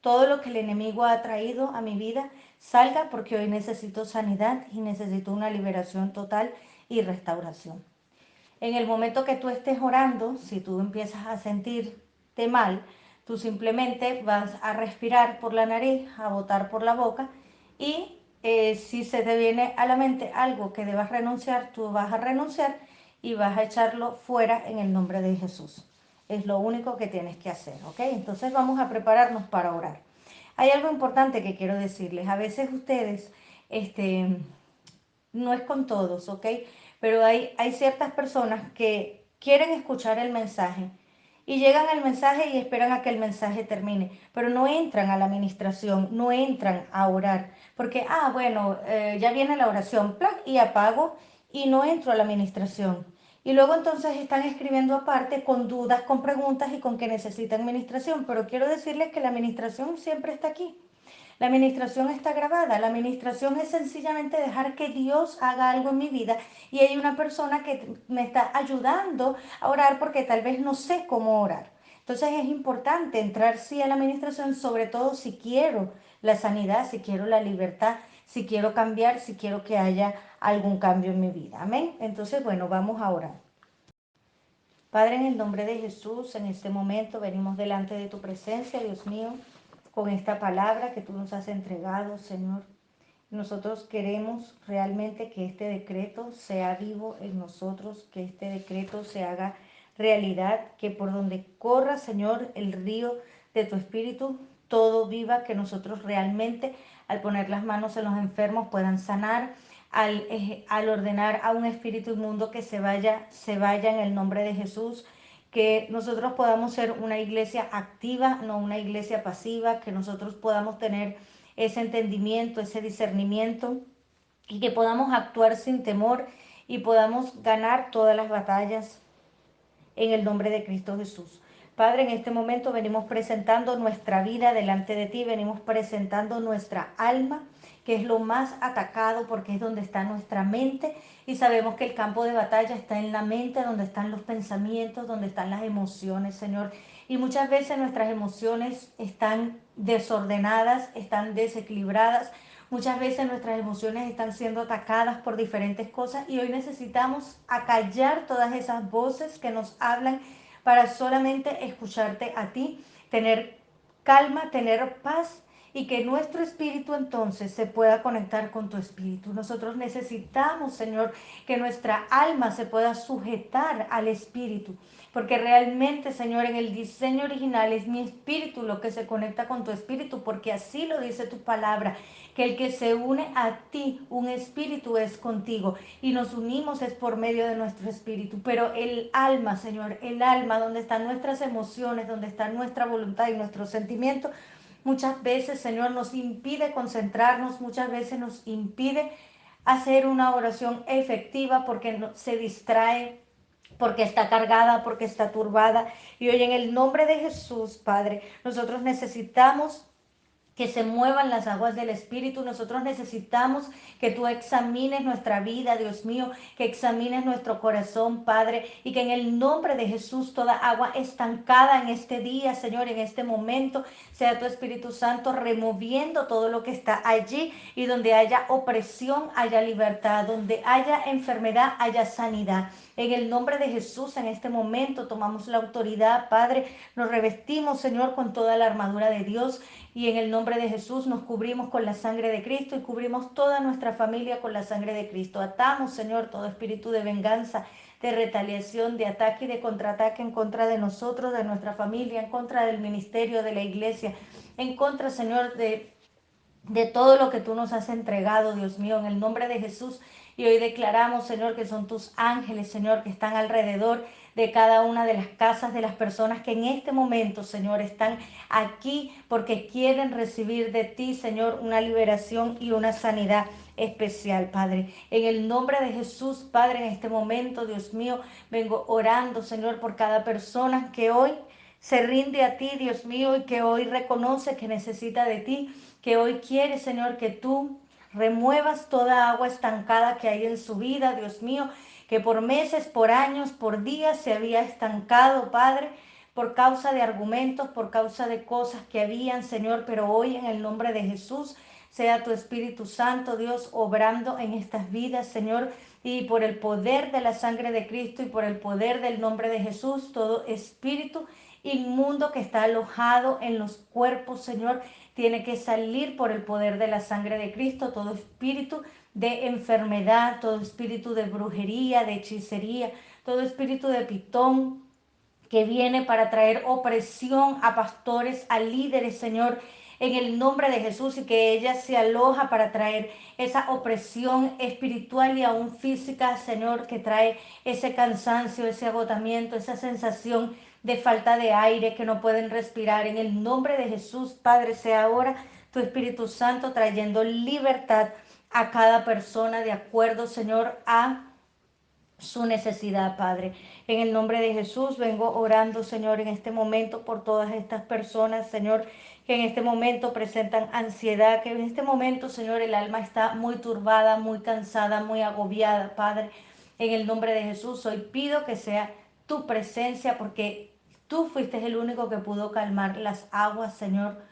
Speaker 2: todo lo que el enemigo ha traído a mi vida salga, porque hoy necesito sanidad y necesito una liberación total y restauración. En el momento que tú estés orando, si tú empiezas a sentirte mal, tú simplemente vas a respirar por la nariz, a botar por la boca, y si se te viene a la mente algo que debas renunciar, tú vas a renunciar y vas a echarlo fuera en el nombre de Jesús. Es lo único que tienes que hacer, ¿ok? Entonces vamos a prepararnos para orar. Hay algo importante que quiero decirles. A veces ustedes, no es con todos, ¿ok? Pero hay ciertas personas que quieren escuchar el mensaje y llegan al mensaje y esperan a que el mensaje termine, pero no entran a la administración, no entran a orar, porque, bueno, ya viene la oración, ¡plac! Y apago y no entro a la administración. Y luego entonces están escribiendo aparte con dudas, con preguntas y con que necesitan administración, pero quiero decirles que la administración siempre está aquí. La administración está grabada. La administración es sencillamente dejar que Dios haga algo en mi vida, y hay una persona que me está ayudando a orar porque tal vez no sé cómo orar. Entonces es importante entrar sí a la administración, sobre todo si quiero la sanidad, si quiero la libertad, si quiero cambiar, si quiero que haya algún cambio en mi vida. Amén. Entonces, bueno, vamos a orar. Padre, en el nombre de Jesús, en este momento venimos delante de tu presencia, Dios mío, con esta palabra que tú nos has entregado, Señor. Nosotros queremos realmente que este decreto sea vivo en nosotros, que este decreto se haga realidad, que por donde corra, Señor, el río de tu espíritu, todo viva, que nosotros realmente al poner las manos en los enfermos puedan sanar, al ordenar a un espíritu inmundo que se vaya en el nombre de Jesús, que nosotros podamos ser una iglesia activa, no una iglesia pasiva, que nosotros podamos tener ese entendimiento, ese discernimiento, y que podamos actuar sin temor y podamos ganar todas las batallas en el nombre de Cristo Jesús. Padre, en este momento venimos presentando nuestra vida delante de ti, venimos presentando nuestra alma, que es lo más atacado porque es donde está nuestra mente, y sabemos que el campo de batalla está en la mente, donde están los pensamientos, donde están las emociones, Señor. Y muchas veces nuestras emociones están desordenadas, están desequilibradas. Muchas veces nuestras emociones están siendo atacadas por diferentes cosas, y hoy necesitamos acallar todas esas voces que nos hablan para solamente escucharte a ti, tener calma, tener paz, y que nuestro espíritu entonces se pueda conectar con tu espíritu. Nosotros necesitamos, Señor, que nuestra alma se pueda sujetar al espíritu, porque realmente, Señor, en el diseño original es mi espíritu lo que se conecta con tu espíritu, porque así lo dice tu palabra, que el que se une a ti, un espíritu es contigo, y nos unimos es por medio de nuestro espíritu. Pero el alma, Señor, el alma, donde están nuestras emociones, donde está nuestra voluntad y nuestros sentimientos, muchas veces, Señor, nos impide concentrarnos, muchas veces nos impide hacer una oración efectiva porque se distrae, porque está cargada, porque está turbada. Y hoy en el nombre de Jesús, Padre, nosotros necesitamos que se muevan las aguas del Espíritu. Nosotros necesitamos que tú examines nuestra vida, Dios mío, que examines nuestro corazón, Padre, y que en el nombre de Jesús toda agua estancada en este día, Señor, en este momento, sea tu Espíritu Santo removiendo todo lo que está allí, y donde haya opresión, haya libertad, donde haya enfermedad, haya sanidad. En el nombre de Jesús, en este momento tomamos la autoridad, Padre, nos revestimos, Señor, con toda la armadura de Dios, y en el nombre de Jesús nos cubrimos con la sangre de Cristo y cubrimos toda nuestra familia con la sangre de Cristo. Atamos, Señor, todo espíritu de venganza, de retaliación, de ataque y de contraataque en contra de nosotros, de nuestra familia, en contra del ministerio, de la iglesia, en contra, Señor, de todo lo que tú nos has entregado, Dios mío, en el nombre de Jesús. Y hoy declaramos, Señor, que son tus ángeles, Señor, que están alrededor de cada una de las casas de las personas que en este momento, Señor, están aquí porque quieren recibir de ti, Señor, una liberación y una sanidad especial, Padre. En el nombre de Jesús, Padre, en este momento, Dios mío, vengo orando, Señor, por cada persona que hoy se rinde a ti, Dios mío, y que hoy reconoce que necesita de ti, que hoy quiere, Señor, que tú remuevas toda agua estancada que hay en su vida, Dios mío, que por meses, por años, por días se había estancado, Padre, por causa de argumentos, por causa de cosas que habían, Señor, pero hoy en el nombre de Jesús, sea tu Espíritu Santo, Dios, obrando en estas vidas, Señor, y por el poder de la sangre de Cristo y por el poder del nombre de Jesús, todo espíritu inmundo que está alojado en los cuerpos, Señor, tiene que salir por el poder de la sangre de Cristo, todo espíritu de enfermedad, todo espíritu de brujería, de hechicería, todo espíritu de pitón que viene para traer opresión a pastores, a líderes, Señor, en el nombre de Jesús, y que ella se aloja para traer esa opresión espiritual y aún física, Señor, que trae ese cansancio, ese agotamiento, esa sensación de falta de aire, que no pueden respirar. En el nombre de Jesús, Padre, sea ahora tu Espíritu Santo trayendo libertad a cada persona de acuerdo, Señor, a su necesidad, Padre. En el nombre de Jesús vengo orando, Señor, en este momento por todas estas personas, Señor, que en este momento presentan ansiedad, que en este momento, Señor, el alma está muy turbada, muy cansada, muy agobiada, Padre. En el nombre de Jesús, hoy pido que sea tu presencia, porque tú fuiste el único que pudo calmar las aguas, Señor,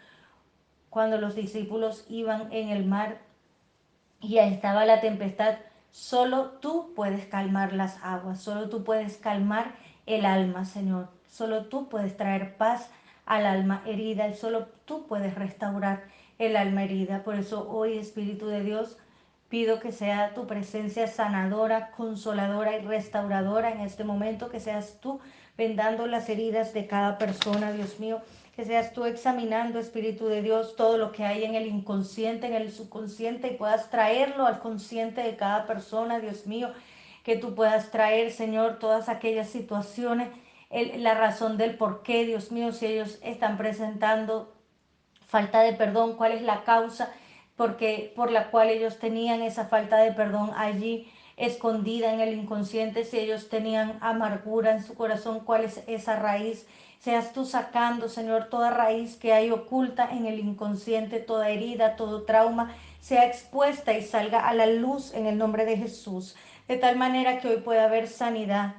Speaker 2: cuando los discípulos iban en el mar y ahí estaba la tempestad. Solo tú puedes calmar las aguas, solo tú puedes calmar el alma, Señor. Solo tú puedes traer paz al alma herida y solo tú puedes restaurar el alma herida. Por eso hoy, Espíritu de Dios, pido que sea tu presencia sanadora, consoladora y restauradora en este momento, que seas tú vendando las heridas de cada persona, Dios mío, que seas tú examinando, Espíritu de Dios, todo lo que hay en el inconsciente, en el subconsciente, y puedas traerlo al consciente de cada persona, Dios mío, que tú puedas traer, Señor, todas aquellas situaciones, la razón del por qué, Dios mío, si ellos están presentando falta de perdón, cuál es la causa porque, por la cual ellos tenían esa falta de perdón allí escondida en el inconsciente, si ellos tenían amargura en su corazón, cuál es esa raíz. Seas tú sacando, Señor, toda raíz que hay oculta en el inconsciente, toda herida, todo trauma, sea expuesta y salga a la luz en el nombre de Jesús, de tal manera que hoy pueda haber sanidad,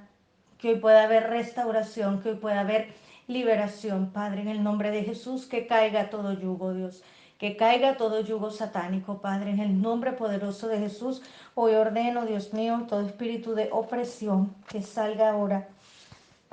Speaker 2: que hoy pueda haber restauración, que hoy pueda haber liberación, Padre, en el nombre de Jesús, que caiga todo yugo, Dios, que caiga todo yugo satánico, Padre, en el nombre poderoso de Jesús. Hoy ordeno, Dios mío, todo espíritu de opresión que salga ahora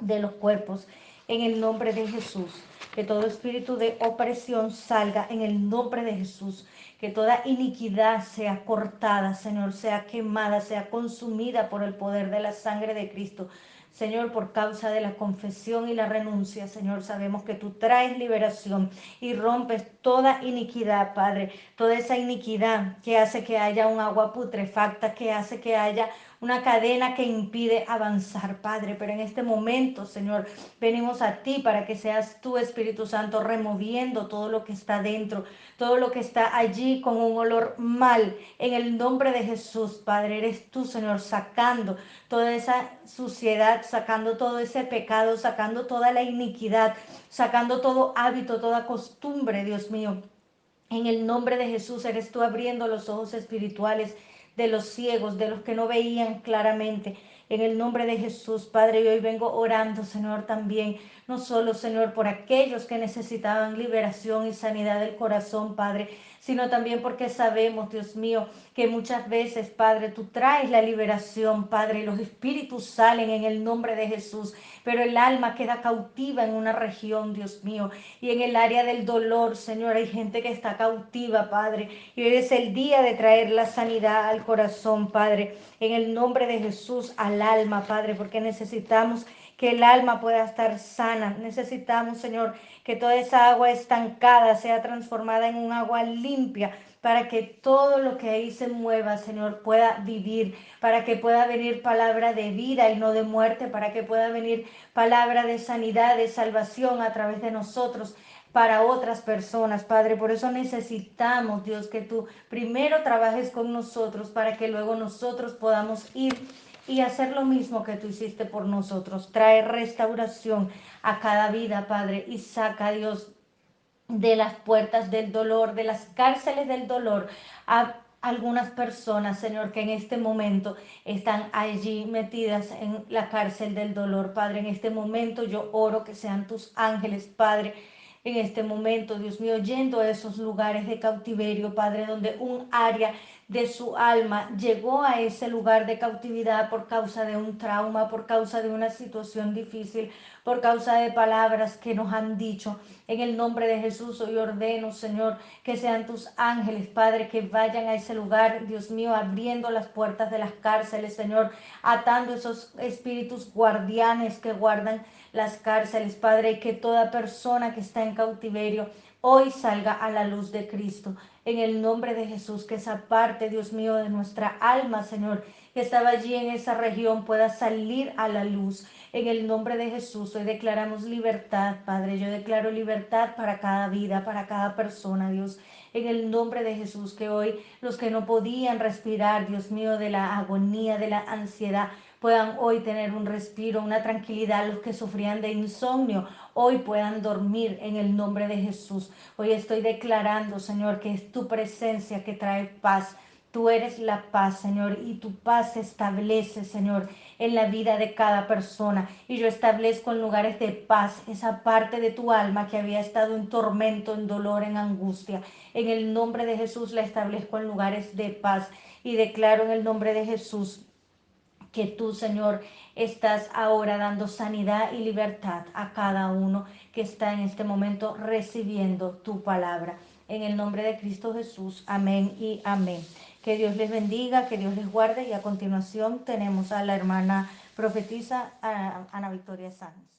Speaker 2: de los cuerpos, en el nombre de Jesús. Que todo espíritu de opresión salga en el nombre de Jesús. Que toda iniquidad sea cortada, Señor, sea quemada, sea consumida por el poder de la sangre de Cristo. Señor, por causa de la confesión y la renuncia, Señor, sabemos que tú traes liberación y rompes toda iniquidad, Padre, toda esa iniquidad que hace que haya un agua putrefacta, que hace que haya una cadena que impide avanzar, Padre. Pero en este momento, Señor, venimos a ti para que seas tú, Espíritu Santo, removiendo todo lo que está dentro, todo lo que está allí con un olor mal. En el nombre de Jesús, Padre, eres tú, Señor, sacando toda esa suciedad, sacando todo ese pecado, sacando toda la iniquidad, sacando todo hábito, toda costumbre, Dios mío. En el nombre de Jesús eres tú abriendo los ojos espirituales de los ciegos, de los que no veían claramente. En el nombre de Jesús, Padre, y hoy vengo orando, Señor, también, no solo, Señor, por aquellos que necesitaban liberación y sanidad del corazón, Padre, sino también porque sabemos, Dios mío, que muchas veces, Padre, tú traes la liberación, Padre, y los espíritus salen en el nombre de Jesús, pero el alma queda cautiva en una región, Dios mío, y en el área del dolor, Señor, hay gente que está cautiva, Padre, y hoy es el día de traer la sanidad al corazón, Padre, en el nombre de Jesús, al alma, Padre, porque necesitamos que el alma pueda estar sana. Necesitamos, Señor, que toda esa agua estancada sea transformada en un agua limpia para que todo lo que ahí se mueva, Señor, pueda vivir, para que pueda venir palabra de vida y no de muerte, para que pueda venir palabra de sanidad, de salvación a través de nosotros para otras personas, Padre. Por eso necesitamos, Dios, que tú primero trabajes con nosotros para que luego nosotros podamos ir y hacer lo mismo que tú hiciste por nosotros. Trae restauración a cada vida, Padre, y saca, Dios, de las puertas del dolor, de las cárceles del dolor, a algunas personas, Señor, que en este momento están allí metidas en la cárcel del dolor. Padre, en este momento yo oro que sean tus ángeles, Padre, en este momento, Dios mío, yendo a esos lugares de cautiverio, Padre, donde un área de su alma llegó a ese lugar de cautividad por causa de un trauma, por causa de una situación difícil, por causa de palabras que nos han dicho. En el nombre de Jesús hoy ordeno, Señor, que sean tus ángeles, Padre, que vayan a ese lugar, Dios mío, abriendo las puertas de las cárceles, Señor, atando esos espíritus guardianes que guardan las cárceles, Padre, y que toda persona que está en cautiverio hoy salga a la luz de Cristo. En el nombre de Jesús, que esa parte, Dios mío, de nuestra alma, Señor, que estaba allí en esa región pueda salir a la luz. En el nombre de Jesús, hoy declaramos libertad, Padre. Yo declaro libertad para cada vida, para cada persona, Dios. En el nombre de Jesús, que hoy los que no podían respirar, Dios mío, de la agonía, de la ansiedad, puedan hoy tener un respiro, una tranquilidad. Los que sufrían de insomnio, hoy puedan dormir en el nombre de Jesús. Hoy estoy declarando, Señor, que es tu presencia que trae paz. Tú eres la paz, Señor, y tu paz se establece, Señor, en la vida de cada persona. Y yo establezco en lugares de paz esa parte de tu alma que había estado en tormento, en dolor, en angustia. En el nombre de Jesús la establezco en lugares de paz y declaro en el nombre de Jesús que tú, Señor, estás ahora dando sanidad y libertad a cada uno que está en este momento recibiendo tu palabra. En el nombre de Cristo Jesús, amén y amén. Que Dios les bendiga, que Dios les guarde y a continuación tenemos a la hermana profetisa Ana Victoria Sáenz.